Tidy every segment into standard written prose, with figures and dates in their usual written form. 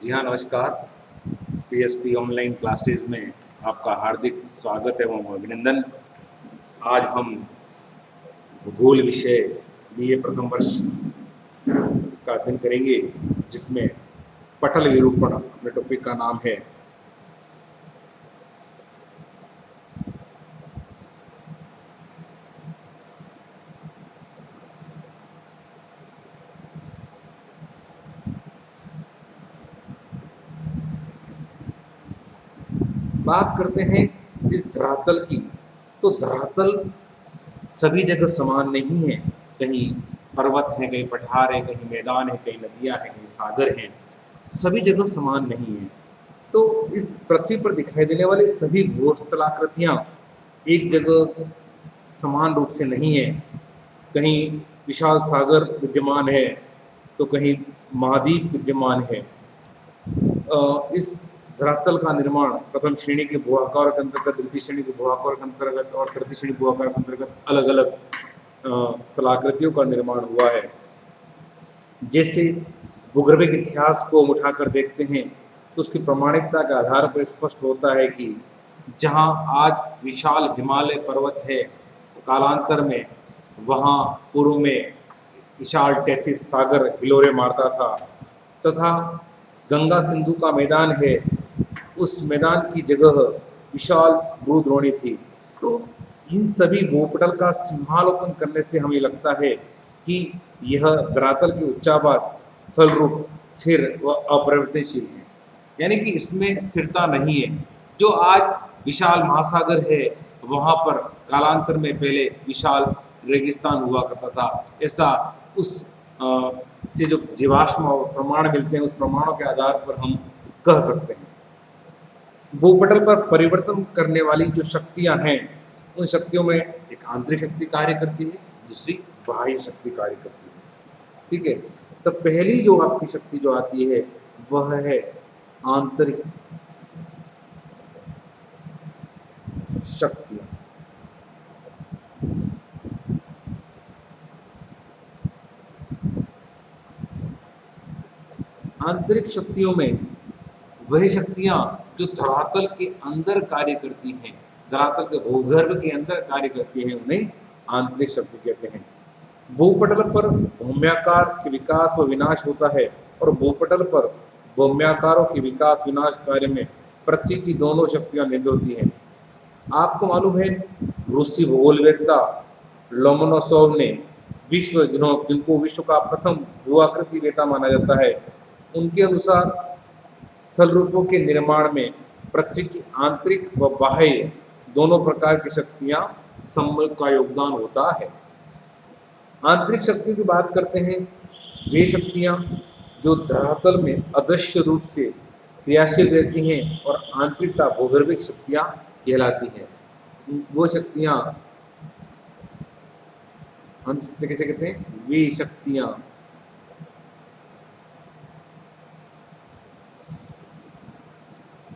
जी हाँ, नमस्कार। PSP online classes में आपका हार्दिक स्वागत एवं अभिनंदन। आज हम भूगोल विषय बीए प्रथम वर्ष का अध्ययन करेंगे, जिसमें पटल विरूपण अपने टॉपिक का नाम है। बात करते हैं इस धरातल की, तो धरातल सभी जगह समान नहीं है। कहीं पर्वत है, कहीं पठार है, कहीं मैदान है, कहीं नदियां हैं, कहीं सागर हैं। सभी जगह समान नहीं है। तो इस पृथ्वी पर दिखाई देने वाली सभी भूस्थलाकृतियां एक जगह समान रूप से नहीं है। कहीं विशाल सागर विद्यमान है, तो कहीं महाद्वीप विद्यमान है। इस धरातल का निर्माण प्रथम श्रेणी के भूआकार के अंतर्गत, द्वितीय श्रेणी के भूआकार के अंतर्गत और तृतीय श्रेणी भूआकार के अंतर्गत अलग अलग स्थलाकृतियों का निर्माण हुआ है। जैसे भूगर्भिक इतिहास को हम उठाकर देखते हैं, तो उसकी प्रामाणिकता के आधार पर स्पष्ट होता है कि जहां आज विशाल हिमालय पर्वत है, कालांतर में वहां पूर्व में विशाल टेथिस सागर हिलोरे मारता था, तथा गंगा सिंधु का मैदान है, उस मैदान की जगह विशाल भूद्रोणी थी। तो इन सभी भूपटल का सिंहावलोकन करने से हमें लगता है कि यह धरातल की उच्चाभाग स्थल रूप स्थिर व अपरिवर्तनशील है, यानी कि इसमें स्थिरता नहीं है। जो आज विशाल महासागर है, वहां पर कालांतर में पहले विशाल रेगिस्तान हुआ करता था। ऐसा उस से जो जीवाश्म और प्रमाण मिलते हैं, उस प्रमाणों के आधार पर हम कह सकते हैं। भूपटल पर परिवर्तन करने वाली जो शक्तियां हैं, उन शक्तियों में एक आंतरिक शक्ति कार्य करती है, दूसरी बाह्य शक्ति कार्य करती है। ठीक है। तो पहली जो आपकी शक्ति जो आती है, वह है आंतरिक शक्तियां। आंतरिक शक्तियों में वही शक्तियां जो धरातल के अंदर कार्य करती हैं, धरातल के भूगर्भ के अंदर कार्य करती हैं, उन्हें आंतरिक शक्ति कहते हैं। भूपटल पर भूम्याकार के विकास व विनाश होता है, और भूपटल पर भूम्याकारों के विकास विनाश कार्य में पृथ्वी की दोनों शक्तियां निहित होती हैं। आपको मालूम है, रूसी भूगोलवेत्ता लोमोनोसोव ने जिनको विश्व का प्रथम भूआकृति वेता माना जाता है, उनके अनुसार स्थल रूपों के निर्माण में पृथ्वी की आंतरिक व बाह्य दोनों प्रकार की शक्तियां सम्मिलित का योगदान होता है। आंतरिक शक्तियों की बात करते हैं, वे शक्तियां जो धरातल में अदृश्य रूप से क्रियाशील रहती हैं और आंतरिकता भूगर्भिक शक्तियां कहलाती हैं। वो शक्तियां किसे कहते हैं? वे शक्तियां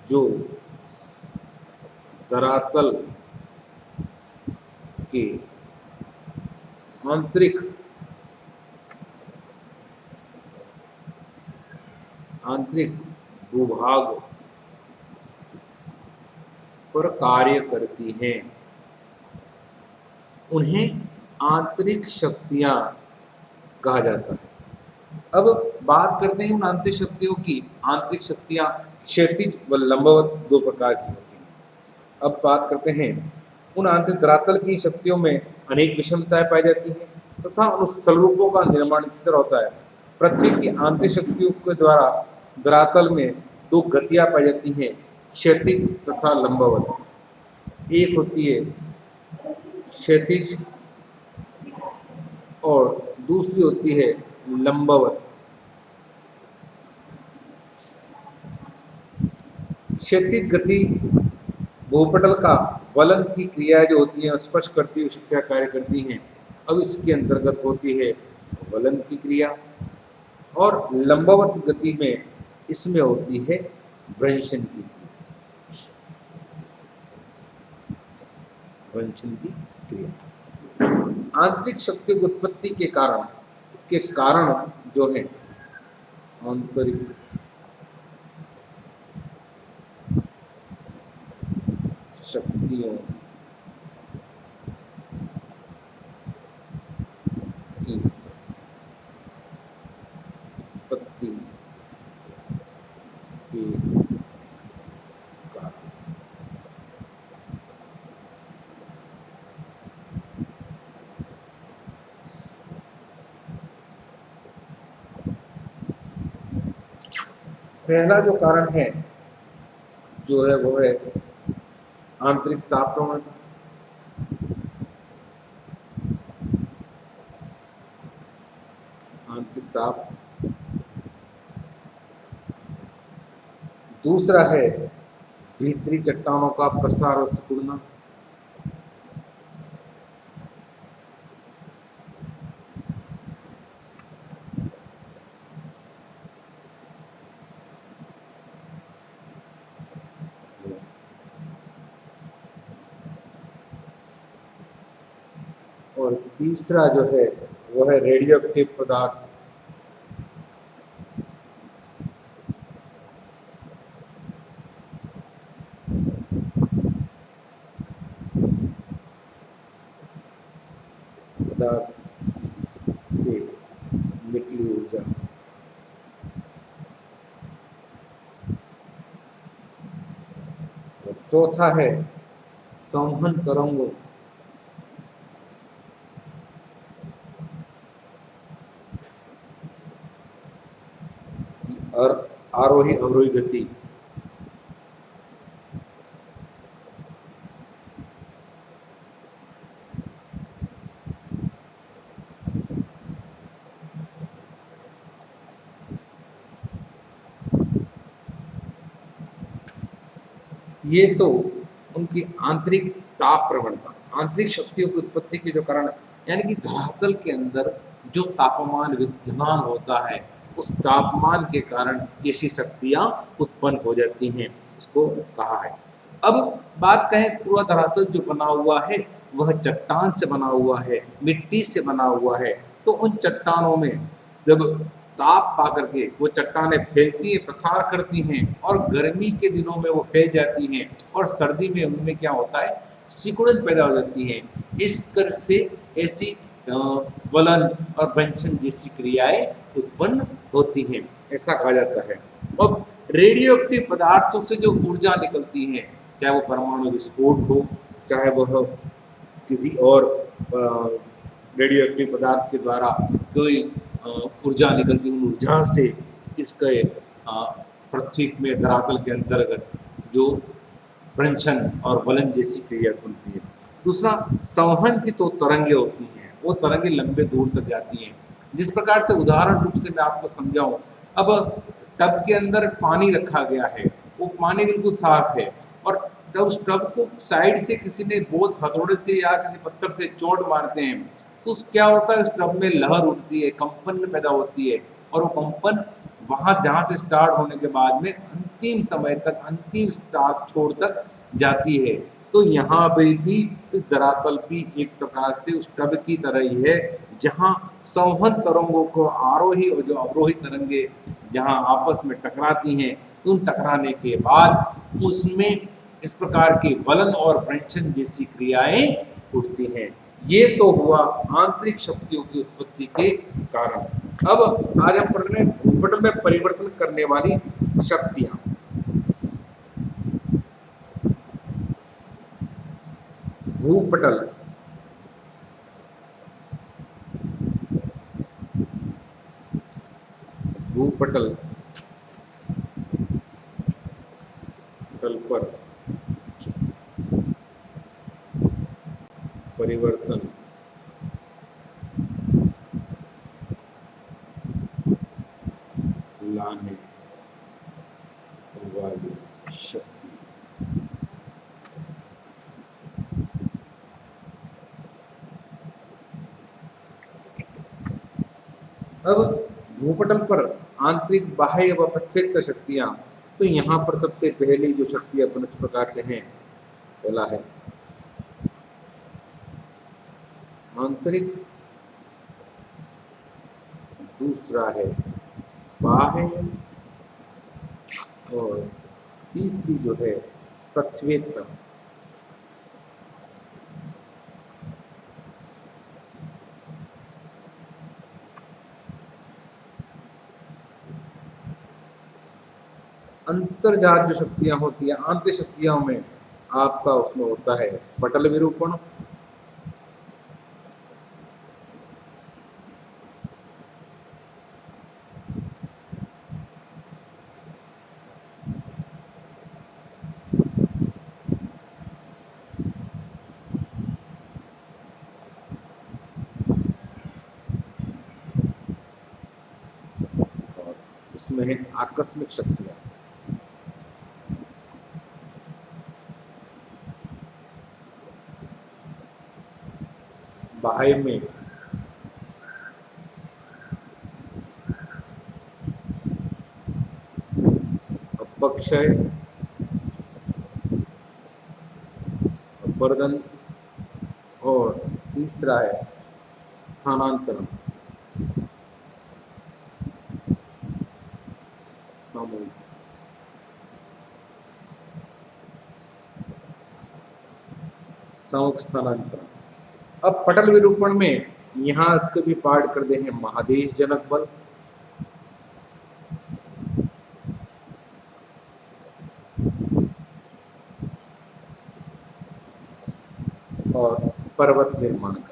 जो धरातल के आंतरिक भूभाग पर कार्य करती हैं, उन्हें आंतरिक शक्तियां कहा जाता है। अब बात करते हैं उन आंतरिक शक्तियों की। आंतरिक शक्तियां क्षैतिज व लंबवत दो प्रकार की होती हैं। अब बात करते हैं उन आंतरिक धरातल की शक्तियों में अनेक विषमताएं पाई जाती हैं, तथा उन स्थल रूपों का निर्माण किस तरह होता है। पृथ्वी की आंतरिक शक्तियों के द्वारा धरातल में दो गतियां पाई जाती हैं, क्षैतिज तथा लंबवत। एक होती है क्षैतिज और दूसरी होती है लंबवत। क्षैतिज गति भूपटल का वलन की क्रिया जो होती है, स्पर्श करती हुई शक्तियां कार्य करती हैं। अब इसके अंतर्गत होती है वलन की क्रिया, और लंबवत गति में इसमें होती है वृंशन की क्रिया। आंतरिक शक्ति की उत्पत्ति के कारण, इसके कारण जो है आंतरिक शक्तियों की उत्पत्ति के कारण। पहला जो कारण है जो है वो है आंतरिक ताप प्रवणता। आंतरिक ताप। दूसरा है भीतरी चट्टानों का प्रसार और सिकुड़ना। और तीसरा जो है वो है रेडियो एक्टिव पदार्थ। पदार्थ से निकली ऊर्जा। और चौथा है संवहन तरंगों की आरोही अवरोही गति। ये तो उनकी आंतरिक ताप प्रवणता, आंतरिक शक्तियों की उत्पत्ति के जो कारण, यानी कि धरातल के अंदर जो तापमान विद्यमान होता है उस तापमान के कारण ऐसी शक्तियां उत्पन्न हो जाती हैं, इसको कहा है। अब बात करें पूरा धरातल जो बना हुआ है वह चट्टान से बना हुआ है, मिट्टी से बना हुआ है। तो उन चट्टानों में जब ताप पा करके वो चट्टानें फैलती हैं, प्रसार करती हैं और गर्मी के दिनों में वो फैल जाती हैं और सर्दी में उनमें क्या होता है, सिकुड़न पैदा हो जाती है। इस कर से ऐसी वलन और बंचन जैसी क्रियाएं उत्पन्न होती हैं, ऐसा कहा जाता है। अब रेडियो एक्टिव पदार्थों से जो ऊर्जा निकलती है, चाहे वो परमाणु विस्फोट हो, चाहे वह किसी और रेडियो एक्टिव पदार्थ के द्वारा कोई ऊर्जा निकलती, उन ऊर्जा से इसके पृथ्वी में धरातल के अंतर्गत जो भ्रंशन और वलन जैसी क्रिया बनती है। दूसरा, संवहन की तो तरंगें होती हैं, वो तरंगें लंबे दूर तक जाती हैं। जिस प्रकार से उदाहरण रूप से मैं आपको समझाऊं, अब टब के अंदर पानी रखा गया है, वो पानी बिल्कुल साफ है और उस टब को साइड से किसी ने बहुत हथौड़े से या किसी पत्थर से चोट मारते हैं तो क्या होता है, उस टब में लहर उठती है, कंपन पैदा होती है और वो कंपन वहां जहां से स्टार्ट होने के बाद में अंतिम समय तक, अंतिम स्टार्ट छोर तक जाती है। तो यहाँ पर भी इस धरातल भी एक प्रकार से उस टब की तरह ही है, जहाँ संवहन तरंगों को आरोही और जो अवरोही तरंगे जहाँ आपस में टकराती हैं, उन टकराने के बाद उसमें इस प्रकार के वलन और वृंचन जैसी क्रियाएं उठती हैं। ये तो हुआ आंतरिक शक्तियों की उत्पत्ति के कारण। अब आज हम पढ़ रहे हैं भूपटल में परिवर्तन करने वाली शक्तियां। भूपटल भूपटल तल पर परिवर्तन लाने वाली शक्ति। अब भूपटल पर आंतरिक, बाह्य व प्रक्षेत्र शक्तियां, तो यहाँ पर सबसे पहली जो शक्ति अपन इस प्रकार से हैं, पहला है आंतरिक, दूसरा है बाह्य और तीसरी जो है प्रक्षेत्र। अंतर्जात जो शक्तियां होती है, आंतरिक शक्तियों में आपका उसमें होता है पटल विरूपण। और इसमें है आकस्मिक शक्तियां। बाह्य में अपक्षय, अपर्दन, और तीसरा है स्थानांतरण, सामूहिक। सामूहिक स्थानांतरण। अब पटल विरूपण में यहाँ इसको भी पार्ट कर दे हैं महादेश जनक बल, और पर्वत निर्माण का।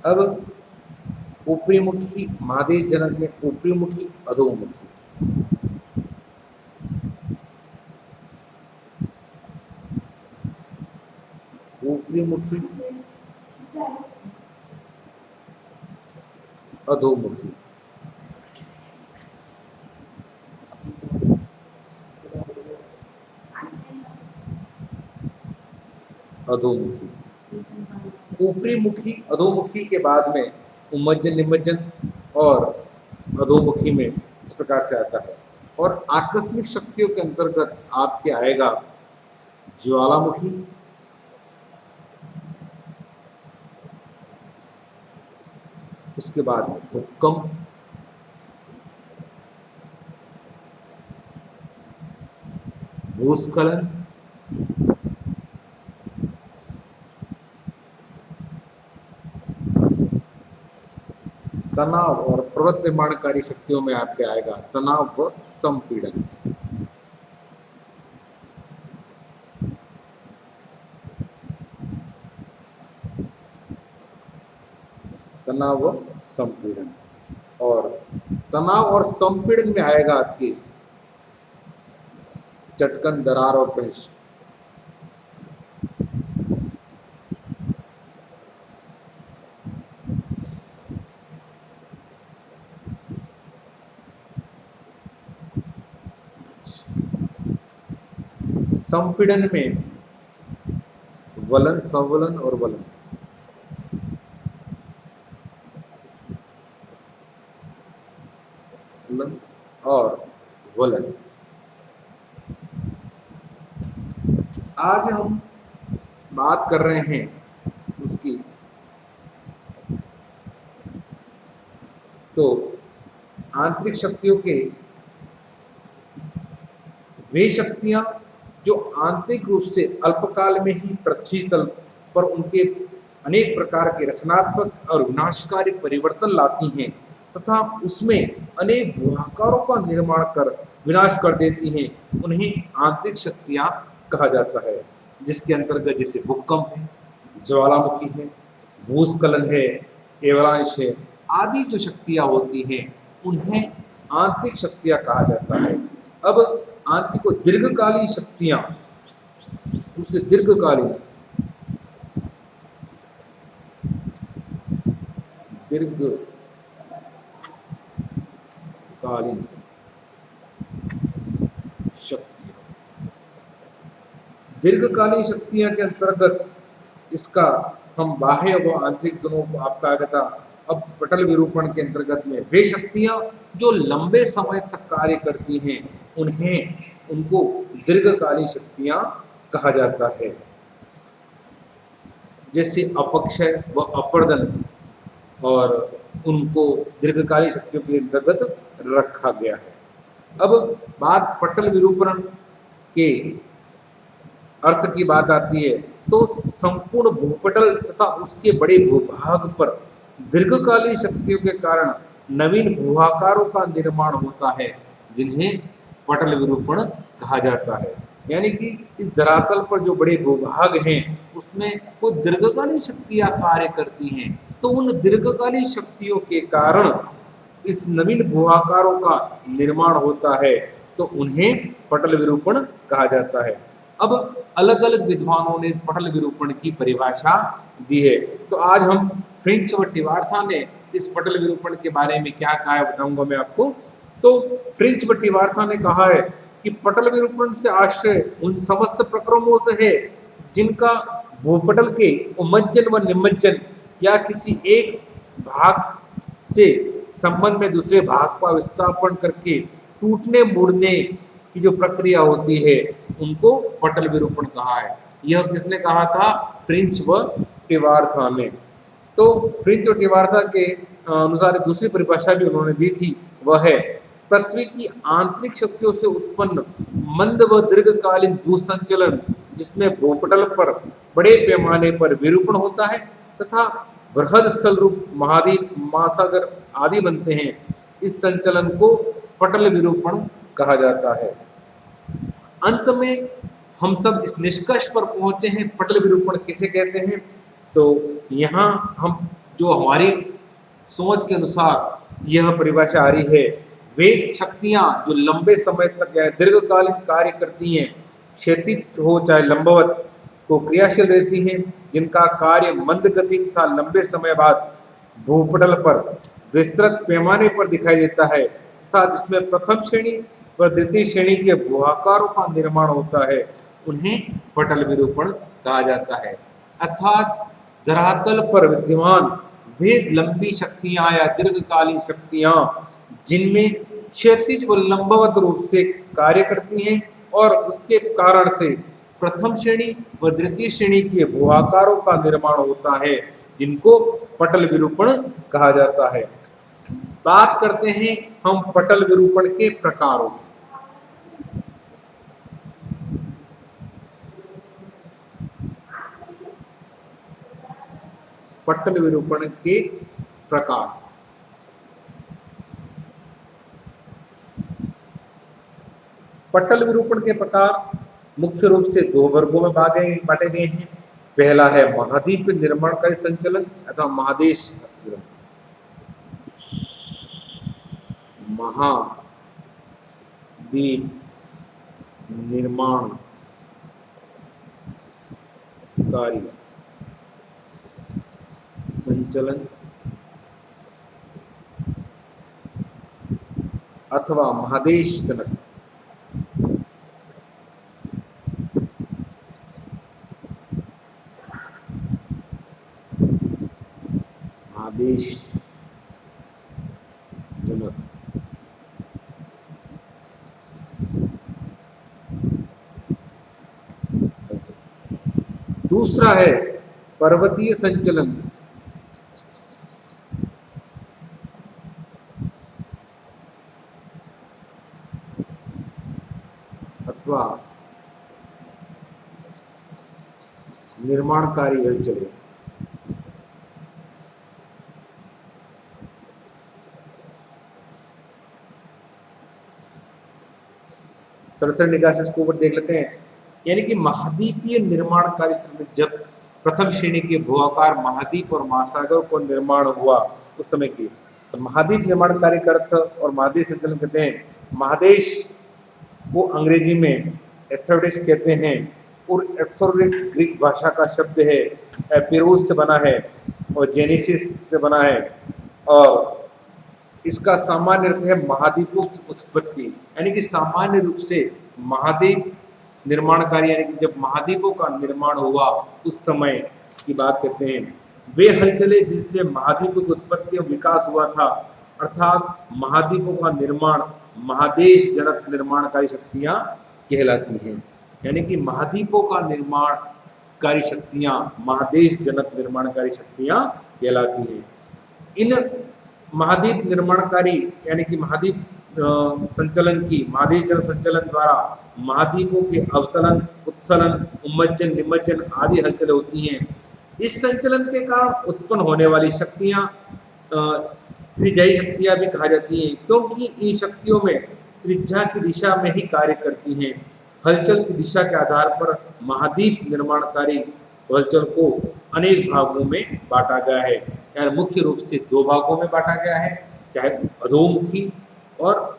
अब ऊपरी मुखी महादेश जनक में ऊपरी मुखी, अधोमुखी। ऊपरी मुखी, अधोमुखी। अधोमुखी, ऊपरी मुखी, अधोमुखी के बाद में उमज्जन, निमज्जन और अधोमुखी में इस प्रकार से आता है। और आकस्मिक शक्तियों के अंतर्गत आपके आएगा ज्वालामुखी, उसके बाद में भूकंप, भूस्खलन, तनाव, और पर्वत निर्माणकारी शक्तियों में आपके आएगा तनाव व संपीड़न। तनाव व संपीड़न, और तनाव और संपीड़न में आएगा आपकी चटकन, दरार और पेश। संपीड़न में वलन, संवलन और वलन। वलन और वलन। आज हम बात कर रहे हैं उसकी, तो आंतरिक शक्तियों के वे शक्तियां जो आंतरिक रूप से अल्पकाल में ही पृथ्वी तल पर उनके अनेक प्रकार के रचनात्मक और विनाशकारी परिवर्तन लाती हैं तथा उसमें अनेक भूहाकारों का निर्माण कर विनाश कर देती हैं, उन्हें आंतरिक शक्तियां कहा जाता है। जिसके अंतर्गत जैसे भूकंप है, ज्वालामुखी है, भूस्खलन है, एवलांश है, आदि जो शक्तियां होती हैं उन्हें आंतरिक शक्तियां कहा जाता है। अब आंतरिक को दीर्घकालीन शक्तियां, उससे दीर्घकालीन, दीर्घकालीन शक्तियां, दीर्घकालीन शक्तियां के अंतर्गत इसका हम बाह्य व आंतरिक दोनों को आपका आया था। अब पटल विरूपण के अंतर्गत में वे शक्तियां जो लंबे समय तक कार्य करती हैं उनको दीर्घकालीन शक्तियां कहा जाता है। जैसे अपक्षय व अपर्दन, और उनको दीर्घकालीन शक्तियों के अंतर्गत रखा गया है। अब बात पटल विरूपण के अर्थ की बात आती है तो संपूर्ण भूपटल तथा उसके बड़े भूभाग पर दीर्घकालीन शक्तियों के कारण नवीन भूआकारों का निर्माण होता है, जिन्हें पटल विरूपण कहा जाता है। यानी कि इस धरातल पर जो बड़े भूभाग हैं उसमें कोई दीर्घकालीन शक्तियां कार्य करती हैं, तो उन दीर्घकालीन शक्तियों के कारण इस नवीन भूआकारों का निर्माण होता है, तो उन्हें पटल विरूपण कहा जाता है। अब अलग अलग विद्वानों ने पटल विरूपण की परिभाषा दी है, तो आज हम फ्रेंच व टिवार्था ने इस पटल विरूपण के बारे में क्या कहा है बताऊंगा मैं आपको। तो फ्रेंच व टिवार्था ने कहा है कि पटल विरूपण से आश्रय उन समस्त प्रक्रमों से है जिनका भूपटल के उमज्जन व निमज्जन या किसी एक भाग से संबंध में दूसरे भाग का विस्थापन करके टूटने मुड़ने की जो प्रक्रिया होती है उनको पटल विरूपण कहा है। यह किसने कहा था? फ्रेंच व टिवार्था ने। तो फ्रेंच और टिवार्था के अनुसार दूसरी परिभाषा भी उन्होंने दी थी, वह है पृथ्वी की आंतरिक शक्तियों से उत्पन्न मंद व दीर्घकालीन भूसंचलन, जिसमें भूपटल पर बड़े पैमाने पर विरूपण होता है तथा बृहद स्थल रूप महाद्वीप, महासागर आदि बनते हैं। इस संचलन को पटल विरूपण कहा जाता है। अंत में हम सब इस निष्कर्ष पर पहुंचे हैं पटल विरूपण किसे कहते हैं। तो यहाँ हम जो हमारी सोच के अनुसार यह परिभाषा आ रही है, वेद शक्तियां जो लंबे समय तक यानी दीर्घकालीन कार्य करती हैं, क्षैतिज हो चाहे लंबवत, को क्रियाशील रहती हैं, जिनका कार्य मंद गति तथा लंबे समय बाद भूपटल पर विस्तृत पैमाने पर दिखाई देता है तथा जिसमें प्रथम श्रेणी व द्वितीय श्रेणी के भूआकारों का निर्माण होता है, उन्हें पटल विरूपण कहा जाता है। अर्थात धरातल पर विद्यमान भेद लंबी शक्तियां या दीर्घकालीन शक्तियां जिनमें क्षैतिज व लंबवत रूप से कार्य करती हैं और उसके कारण से प्रथम श्रेणी व द्वितीय श्रेणी के भूआकारों का निर्माण होता है, जिनको पटल विरूपण कहा जाता है। बात करते हैं हम पटल विरूपण के प्रकारों की। पटल विरूपण के प्रकार। पटल विरूपण के प्रकार मुख्य रूप से दो वर्गों में बांटे गए हैं। पहला है महाद्वीप निर्माणकारी संचलन अथवा महादेश महाद्वीप निर्माणकारी संचलन अथवा महादेश जनक। महादेश जनक दूसरा है पर्वतीय संचलन अथवा निर्माणकारी हलचलें। सरसरी निगाह से इसको ऊपर देख लेते हैं। यानी कि महाद्वीपीय निर्माणकारी जब प्रथम श्रेणी के भूआकार महाद्वीप और महासागर को निर्माण हुआ उस समय की, तो महाद्वीप निर्माणकारी का अर्थ और महादेश संचलन कहते हैं। महादेश को अंग्रेजी में एथोडिस कहते हैं और एथोडिक ग्रीक भाषा का शब्द है, एपिरोस से बना है और जेनेसिस से बना है और इसका सामान्य अर्थ है महाद्वीपों की उत्पत्ति। यानी कि सामान्य रूप से महाद्वीप निर्माणकारी यानी कि जब महाद्वीपों का निर्माण हुआ उस समय की बात कहते हैं। वे हलचलें जिससे महाद्वीपों की उत्पत्ति और विकास हुआ था, अर्थात महाद्वीपों का निर्माण महादेश जनक निर्माणकारी शक्तियां कहलाती हैं। यानी कि महाद्वीपों का निर्माणकारी शक्तियां महादेश जनक निर्माणकारी शक्तियां कहलाती हैं। इन महाद्वीप निर्माणकारी यानी कि महाद्वीप संचलन की महाद्वीप जल संचलन द्वारा महाद्वीपों के अवतलन, उत्थलन, उन्मज्जन, निमज्जन आदि हलचलें होती हैं। इस संचलन के कारण उत्पन्न होने वाली शक्तियां त्रिज्यीय शक्तियां भी कहा जाती हैं, क्योंकि इन शक्तियों में त्रिज्या की दिशा में ही कार्य करती हैं। हलचल की दिशा के आधार पर महाद्वीप निर्माणकारी हलचल को अनेक भागों में बांटा गया है, यानी मुख्य रूप से दो भागों में बांटा गया है, चाहे अधोमुखी और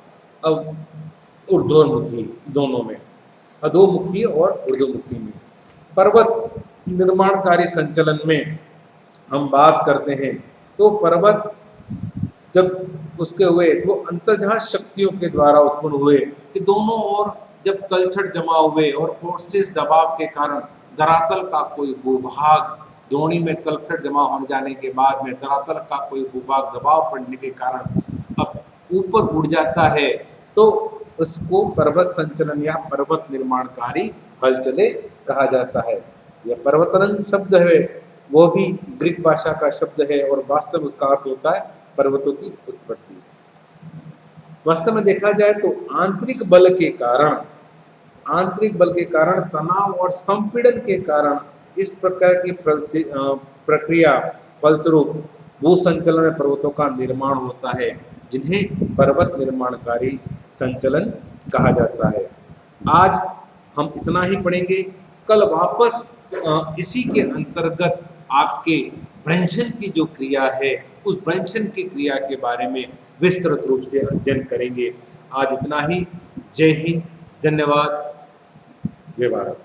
ऊर्ध्वमुखी, दोनों में, अधोमुखी और ऊर्ध्वमुखी में। पर्वत निर्माणकारी संचलन में हम बात करते हैं तो पर्वत जब उसके हुए तो अंतर्जहाज शक्तियों के द्वारा उत्पन्न हुए कि दोनों ओर जब तलछट जमा हुए और फोर्सेस दबाव के कारण धरातल का कोई भूभाग, द्रोणी में तलछट जमा होने जाने के बाद में धरातल का कोई भूभाग दबाव पड़ने के कारण अब ऊपर उड़ जाता है, तो उसको पर्वत संचलन या पर्वत निर्माणकारी हलचलें कहा जाता है। यह पर्वतन शब्द है वो भी ग्रीक भाषा का शब्द है और वास्तव में उसका अर्थ होता है पर्वतों की उत्पत्ति। वास्तव में देखा जाए तो आंतरिक बल के कारण तनाव और संपीड़न के कारण इस प्रकार की प्रक्रिया फलस्वरूप भूसंचलन में पर्वतों का निर्माण होता है, जिन्हें पर्वत निर्माणकारी संचलन कहा जाता है। आज हम इतना ही पढ़ेंगे, कल वापस इसी के अंतर्गत आपके भ्रंशन की जो क्रिया है उस भ्रंशन की क्रिया के बारे में विस्तृत रूप से अध्ययन करेंगे। आज इतना ही। जय हिंद, धन्यवाद, जय भारत।